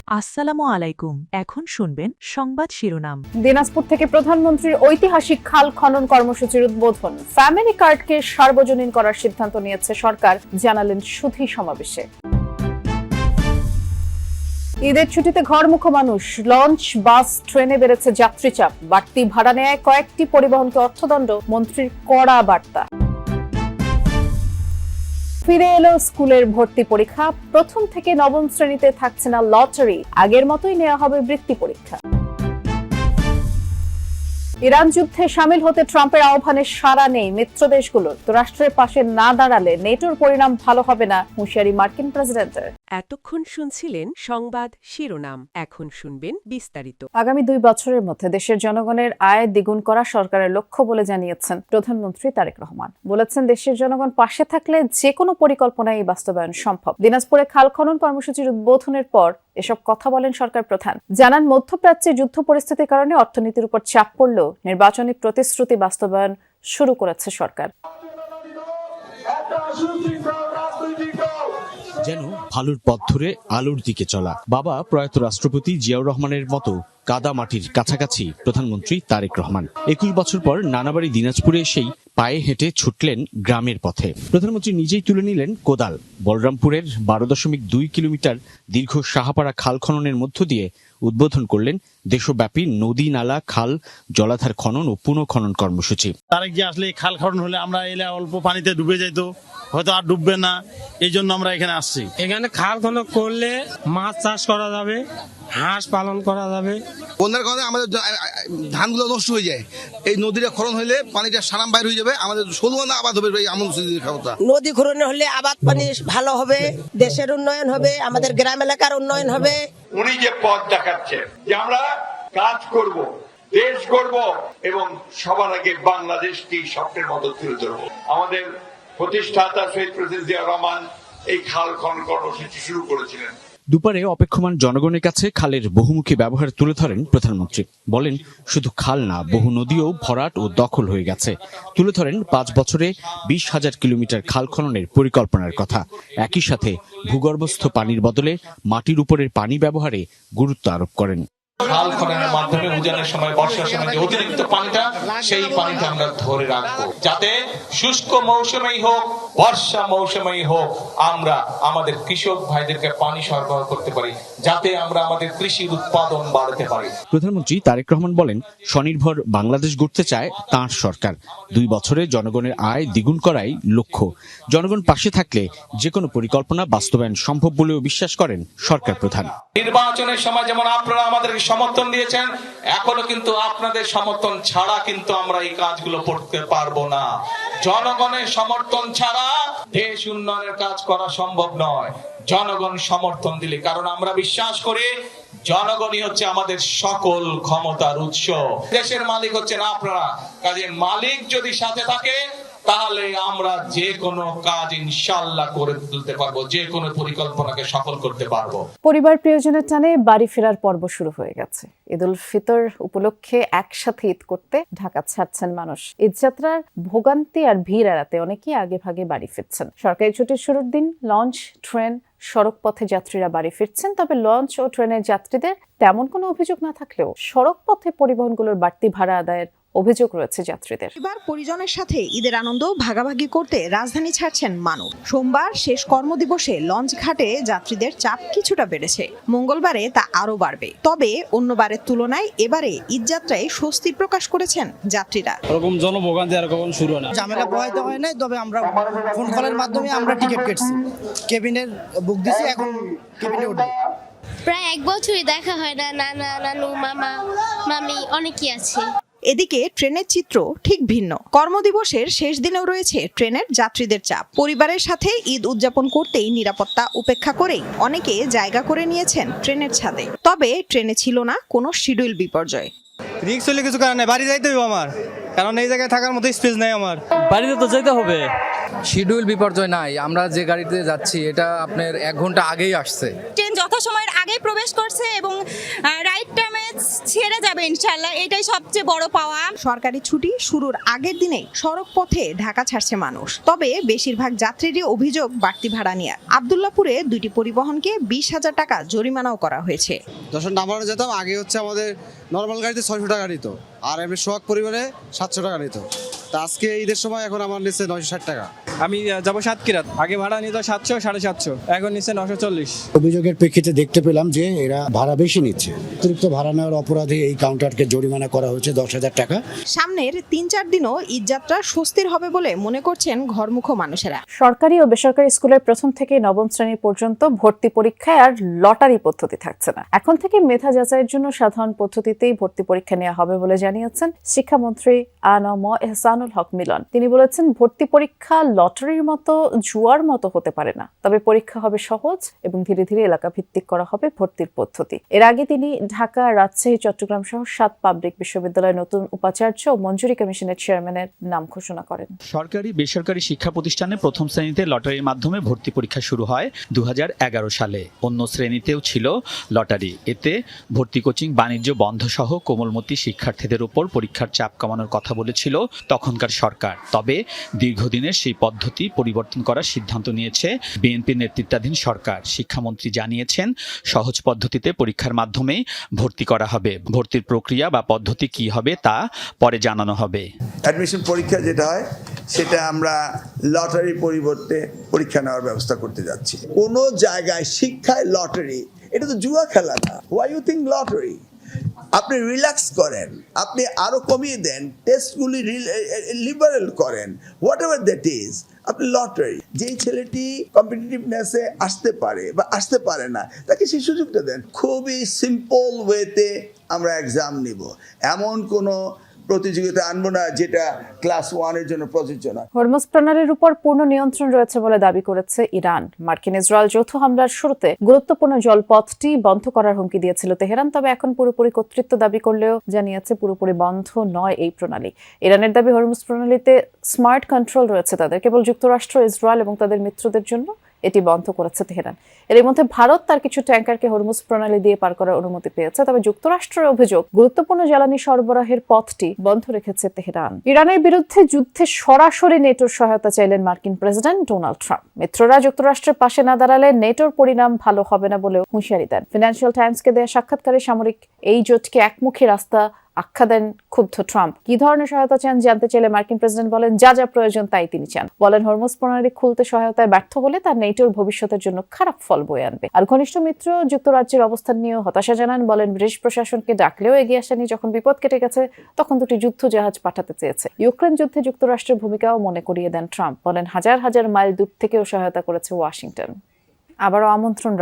আসসালামু আলাইকুম। এখন শুনবেন সংবাদ শিরোনাম। দিনাজপুর থেকে প্রধানমন্ত্রীর ঐতিহাসিক খাল খনন কর্মসূচির উদ্বোধন। ফ্যামিলি কার্ডকে সার্বজনীন করার সিদ্ধান্ত নিয়েছে সরকার, জানালেন সুধী সমাবেশে। ঈদের ছুটিতে ঘরমুখো মানুষ, লঞ্চ, বাস, ট্রেনে বেড়েছে যাত্রী চাপ, বাড়তি ভাড়া নেয় কয়েকটি পরিবহনকে অর্থদণ্ড, মন্ত্রীর কড়া বার্তা। ফিরে এলো স্কুলের ভর্তি পরীক্ষা, প্রথম থেকে নবম শ্রেণীতে থাকছে না লটারি, আগের মতোই নেওয়া হবে বৃত্তি পরীক্ষা। ইরান যুদ্ধে শামিল হতে ট্রাম্পের আহ্বানে সাড়া নেই মিত্র দেশগুলোর, যুক্তরাষ্ট্রের পাশে না দাঁড়ালে নেটোর পরিণাম ভালো হবে না, হুঁশিয়ারি মার্কিন প্রেসিডেন্টের। এতক্ষণ শুনছিলেন সংবাদ শিরোনাম, এখন শুনবেন বিস্তারিত। আগামী 2 বছরের মধ্যে দেশের জনগণের আয় দ্বিগুণ করা সরকারের লক্ষ্য বলে জানিয়েছেন প্রধানমন্ত্রী তারেক রহমান। বলেছেন, দেশের জনগণ পাশে থাকলে যে কোনো পরিকল্পনাই বাস্তবায়ন সম্ভব। দিনাজপুরে খাল খনন কর্মসূচির উদ্বোধনের পর এসব কথা বলেন সরকার প্রধান। জানান, মধ্যপ্রাচ্যে যুদ্ধ পরিস্থিতির কারণে অর্থনীতির উপর চাপ পড়লেও নির্বাচনী প্রতিশ্রুতি বাস্তবায়ন শুরু করেছে সরকার। যেন ভালোর পথ ধরে আলোর দিকে চলা। বাবা প্রয়াত রাষ্ট্রপতি জিয়াউর রহমানের মতো কাদা মাটির কাছাকাছি প্রধানমন্ত্রী তারেক রহমান। 21 বছর পর নানাবাড়ি দিনাজপুরে এসেই পায়ে হেঁটে ছুটলেন গ্রামের পথে। প্রধানমন্ত্রী নিজেই তুলে নিলেন কোদাল। বলরামপুরের 12.2 কিলোমিটার দীর্ঘ সাহাপাড়া খাল খননের মধ্য দিয়ে উদ্বোধন করলেন দেশব্যাপী নদী, নালা, খাল, জলাধার খনন ও পুনঃখনন কর্মসূচি। তারেক যে আসলে খাল খনন হলে আমরা এলে অল্প পানিতে ডুবে যেত, হয়তো আর ডুববে না, এই জন্য আমরা এখানে আসছি। এখানে খাল খনন করলে মাছ চাষ করা যাবে, হাঁস পালন করা যাবে। বন্যার কারণে আমাদের ধানগুলো নষ্ট হয়ে যায়। এই নদীটা খনন হলে পানিটা সারাম বাইর হয়ে যাবে, আমাদের ষোলনা আবাদ হবে। নদী খনন হলে আবাদ পানি ভালো হবে, দেশের উন্নয়ন হবে, আমাদের গ্রাম এলাকার উন্নয়ন হবে। উনি যে পথ দেখাচ্ছেন যে আমরা কাজ করব, দেশ করব এবং সবার আগে বাংলাদেশকে স্বপ্নের মতো তুলে ধরবো। আমাদের প্রতিষ্ঠাতা শহীদ প্রেসিডেন্ট জিয়াউর রহমান এই খাল খনন কর্মসূচি শুরু করেছিলেন। দুপারে অপেক্ষমান জনগণের কাছে খালের বহুমুখী ব্যবহার তুলে ধরেন প্রধানমন্ত্রী। বলেন, শুধু খাল না, বহু নদীও ভরাট ও দখল হয়ে গেছে। তুলে ধরেন 5 বছরে 20,000 কিলোমিটার খাল খননের পরিকল্পনার কথা। একই সাথে ভূগর্ভস্থ পানির বদলে মাটির উপরের পানি ব্যবহারে গুরুত্ব আরোপ করেন। খাল খননের মাধ্যমে উজানের সময়, বর্ষার সময় যে অতিরিক্ত পানিটা, সেই পানিটা আমরা ধরে রাখবো, যাতে শুষ্ক মৌসুমেই হোক, বর্ষা মৌসুমেই হোক, আমরা আমাদের কৃষক ভাইদেরকে পানি সরবরাহ করতে পারি, যাতে আমরা আমাদের কৃষির উৎপাদন বাড়াতে পারি। প্রধানমন্ত্রী তারেক রহমান বলেন, স্বনির্ভর বাংলাদেশ গড়তে চায় তাঁর সরকার। 2 বছরে জনগণের আয় দ্বিগুণ করাই লক্ষ্য। জনগণ পাশে থাকলে যে কোনো পরিকল্পনা বাস্তবায়ন সম্ভব বলেও বিশ্বাস করেন সরকার প্রধান। নির্বাচনের সময় যেমন আপনারা আমাদের সমর্থন দিয়েছেন, এখনো কিন্তু আপনাদের সমর্থন ছাড়া কিন্তু আমরা এই কাজগুলো করতে পারবো না। জনগণের সমর্থন ছাড়া দেশ উন্নয়নের কাজ করা সম্ভব নয়। জনগণ সমর্থন দিলে, কারণ আমরা বিশ্বাস করি জনগণই হচ্ছে আমাদের সকল ক্ষমতার উৎস। দেশের মালিক হচ্ছেন আপনারা, কাজে মালিক যদি সাথে থাকে তাহলে আমরা যে কোনো কাজ ইনশাআল্লাহ করে তুলতে পারবো, যে কোনো পরিকল্পনাকে সফল করতে পারবো। পরিবার প্রিয়জনের টানে বাড়ি ফেরার পর্ব শুরু হয়ে গেছে। ঈদুল ফিতর উপলক্ষে একসাথে ঈদ করতে ঢাকা ছাড়ছেন মানুষ। ঈদযাত্রার ভোগান্তি আর ভিড় এড়াতে অনেকেই আগে ভাগে বাড়ি ফিরছেন। সরকারি ছুটির শুরুর দিন লঞ্চ, ট্রেন, সড়ক পথে যাত্রীরা বাড়ি ফিরছেন। তবে লঞ্চ ও ট্রেনের যাত্রীদের তেমন কোনো অভিযোগ না থাকলেও সড়ক পথে পরিবহনগুলোর বাড়তি ভাড়া আদায়ের অভিযোগ রয়েছে যাত্রীদের। এবার পরিজনের সাথে ঈদের আনন্দ ভাগাভাগি করতে রাজধানী ছাড়ছেন মানুষ। সোমবার শেষ কর্মদিবসে লঞ্চ ঘাটে যাত্রীদের চাপ কিছুটা বেড়েছে, মঙ্গলবারে তা আরো বাড়বে। তবে অন্যবারের তুলনায় এবারে ঈদযাত্রায় স্বস্তি প্রকাশ করেছেন যাত্রীরা। এরকম জনভোগান্তি আর কখন শুরু হয় না, ঝামেলা পোহাইতে হয় নাই। তবে আমরা ফোন কলের মাধ্যমে আমরা টিকিট কেটেছি, কেবিনের বুক দিছি, এখন কেবিনে উঠবো। প্রায় 1 বছরই দেখা হয় না, নানা নানু মামা মামি অনেকেই আছে। এদিকে ট্রেনের চিত্র ঠিক ভিন্ন। কর্মদিবসের শেষ দিনেও রয়েছে ট্রেনের যাত্রীদের চাপ। পরিবারের সাথে ঈদ উদযাপন করতেই নিরাপত্তা উপেক্ষা করেই অনেকে জায়গা করে নিয়েছেন ট্রেনের ছাদে। তবে ট্রেনে ছিল না কোনো শিডিউল বিপর্যয়। রিক্স হলে কিছু কারণ নাই, বাড়ি যাইতে হবে আমার, কারণ এই জায়গায় থাকার মতো স্পেস নাই আমার। বাড়িতে তো যেতে হবে। শিডিউল বিপর্যয় নাই, আমরা যে গাড়িতে যাচ্ছি এটা আপনার 1 ঘন্টা আগেই আসছে। ট্রেন যথাসময়ের আগেই প্রবেশ করছে এবং রাইট টাইমে ছেড়ে যাবে ইনশাআল্লাহ, এটাই সবচেয়ে বড় পাওয়া। সরকারি ছুটি শুরুর আগের দিনেই সড়ক পথে ঢাকা ছাড়ছে মানুষ, তবে বেশিরভাগ যাত্রীরই অভিযোগ বাড়তি ভাড়া নিয়ে। আব্দুল্লাহপুরে 2টি পরিবহনকে 20,000 টাকা জরিমানাও করা হয়েছে। যশোর নামানো যেতাম আগে হচ্ছে আমাদের নর্মাল গাড়িতে 600 টাকা নিত, আর এমনি সোহাগ পরিবারে 700 টাকা নিত। তা আজকে ঈদের সময় এখন আমার নিচ্ছে 960 টাকা। আমি যাবো সাতক্ষীরাত, আগে ভাড়া নিত 700 750, এখন নিচ্ছে 940। অভিযোগের প্রেক্ষিতে দেখতে পেলাম যে এরা ভাড়া বেশি নিচ্ছে। অতিরিক্ত ভাড়া নেওয়ার অপরাধে এই কাউন্টারকে জরিমানা করা হয়েছে 10,000 টাকা। সামনের 3-4 দিনও ঈদযাত্রা স্বস্তির হবে বলে মনে করছেন ঘরমুখো মানুষেরা। সরকারি ও বেসরকারি স্কুলের প্রথম থেকে নবম শ্রেণী পর্যন্ত ভর্তি পরীক্ষায় আর লটারি পদ্ধতি থাকছে না। এখন থেকে মেধা যাচাইয়ের জন্য সাধারণ পদ্ধতিতেই ভর্তি পরীক্ষা নেওয়া হবে বলে জানিয়েছেন শিক্ষামন্ত্রী আ.ন.ম এহসানুল হক মিলন। তিনি বলেছেন, ভর্তি পরীক্ষা লটারির মতো জুয়ার মতো হতে পারে না, তবে পরীক্ষা হবে সহজ এবং ধীরে ধীরে এলাকা ভিত্তিক করা হবে ভর্তির পদ্ধতি। এর আগে তিনি ঢাকা, রাজশাহী, চট্টগ্রাম সহ 7 পাবলিক বিশ্ববিদ্যালয়ের নতুন উপাচার্য ও মঞ্জুরি কমিশনের চেয়ারম্যানের নাম ঘোষণা করেন। সরকারি বেসরকারি শিক্ষা প্রতিষ্ঠানে প্রথম শ্রেণীতে লটারির মাধ্যমে ভর্তি পরীক্ষা শুরু হয় 2011 সালে। অন্য শ্রেণীতেও ছিল লটারি। এতে ভর্তি কোচিং বাণিজ্য বন্ধ সহ কোমলমতি শিক্ষার্থীদের উপর পরীক্ষার চাপ কমানোর কথা বলেছিল তখনকার সরকার। তবে দীর্ঘদিনের সেই পদ্ধতি পরিবর্তন করার সিদ্ধান্ত নিয়েছে বিএনপি নেতৃত্বাধীন সরকার। শিক্ষামন্ত্রী জানিয়েছেন, সহজ পদ্ধতিতে পরীক্ষার মাধ্যমেই ভর্তি করা হবে। ভর্তির প্রক্রিয়া বা পদ্ধতি কি হবে তা পরে জানানো হবে। অ্যাডমিশন পরীক্ষা যেটা হয় সেটা আমরা লটারির পরিবর্তে পরীক্ষা নেওয়ার ব্যবস্থা করতে যাচ্ছি। কোনো জায়গায় শিক্ষায় লটারি, এটা তো জুয়া খেলা না। Why you think lottery? আপনি রিল্যাক্স করেন, আপনি আরো কমিয়ে দেন, টেস্টগুলি লিবারেল করেন, হোয়াট এভার দ্যাট ইজ। আপনি লটারি, যেই ছেলেটি কম্পিটিটিভনেসে আসতে পারে বা আসতে পারে না, তাকে সেই সুযোগটা দেন। খুবই সিম্পল ওয়েতে আমরা এক্সাম নিব, এমন কোনো প্রতিযোগিতা আনবো না যেটা ক্লাস 1-এর জন্য প্রযোজ্য না। হরমুজ প্রণালীর উপর পূর্ণ নিয়ন্ত্রণ রয়েছে বলে দাবি করেছে ইরান। মার্কিন ইসরায়েল যৌথ হামলার শুরুতে গুরুত্বপূর্ণ জলপথটি বন্ধ করার হুমকি দিয়েছিল তেহরান, তবে এখন পুরোপুরি কর্তৃত্ব দাবি করলেও জানিয়েছে পুরোপুরি বন্ধ নয় এই প্রণালী। ইরানের দাবি, হরমুজ প্রণালীতে স্মার্ট কন্ট্রোল রয়েছে তাদের, কেবল যুক্তরাষ্ট্র, ইসরায়েল এবং তাদের মিত্রদের জন্য এটি বন্ধ করেছে তেহরান। এর মধ্যে ভারত তার কিছু ট্যাঙ্কারকে হরমুজ প্রণালী দিয়ে পার করার অনুমতি পেয়েছে, তবে যুক্তরাষ্ট্রের অভিযোগ গুরুত্বপূর্ণ জ্বালানি সরবরাহের পথটি বন্ধ রেখেছে তেহরান। ইরানের বিরুদ্ধে যুদ্ধে সরাসরি নেটোর সহায়তা চাইলেন মার্কিন প্রেসিডেন্ট ডোনাল্ড ট্রাম্প। মিত্ররা যুক্তরাষ্ট্রের পাশে না দাঁড়ালে নেটোর পরিণাম ভালো হবে না বলেও হুঁশিয়ারি দেন। ফিনান্সিয়াল টাইমসকে দেয়া সাক্ষাৎকারে সামরিক এই জোটকে একমুখী রাস্তা আখ্যা দেন ক্ষুব্ধ ট্রাম্প। কি ধরনের সহায়তা চান জানতে চাইলে মার্কিন প্রেসিডেন্ট বলেন, যা যা প্রয়োজন তাই তিনি চান। বলেন, হরমুজ প্রণালী খুলতে সহায়তায় ব্যর্থ হলে তার নেটোর ভবিষ্যতের জন্য খারাপ ফল বয়ে আনবে। আর ঘনিষ্ঠ মিত্র যুক্তরাজ্যের অবস্থান নিয়েও হতাশা জানান। বলেন, ব্রিটিশ প্রশাসনকে ডাকলেও এগিয়ে আসেনি। যখন বিপদ কেটে গেছে তখন 2টি যুদ্ধ জাহাজ পাঠাতে চেয়েছে। ইউক্রেন যুদ্ধে যুক্তরাষ্ট্রের ভূমিকাও মনে করিয়ে দেন ট্রাম্প। বলেন, হাজার হাজার মাইল দূর থেকেও সহায়তা করেছে ওয়াশিংটন। আবারও আমন্ত্রণ রাখছে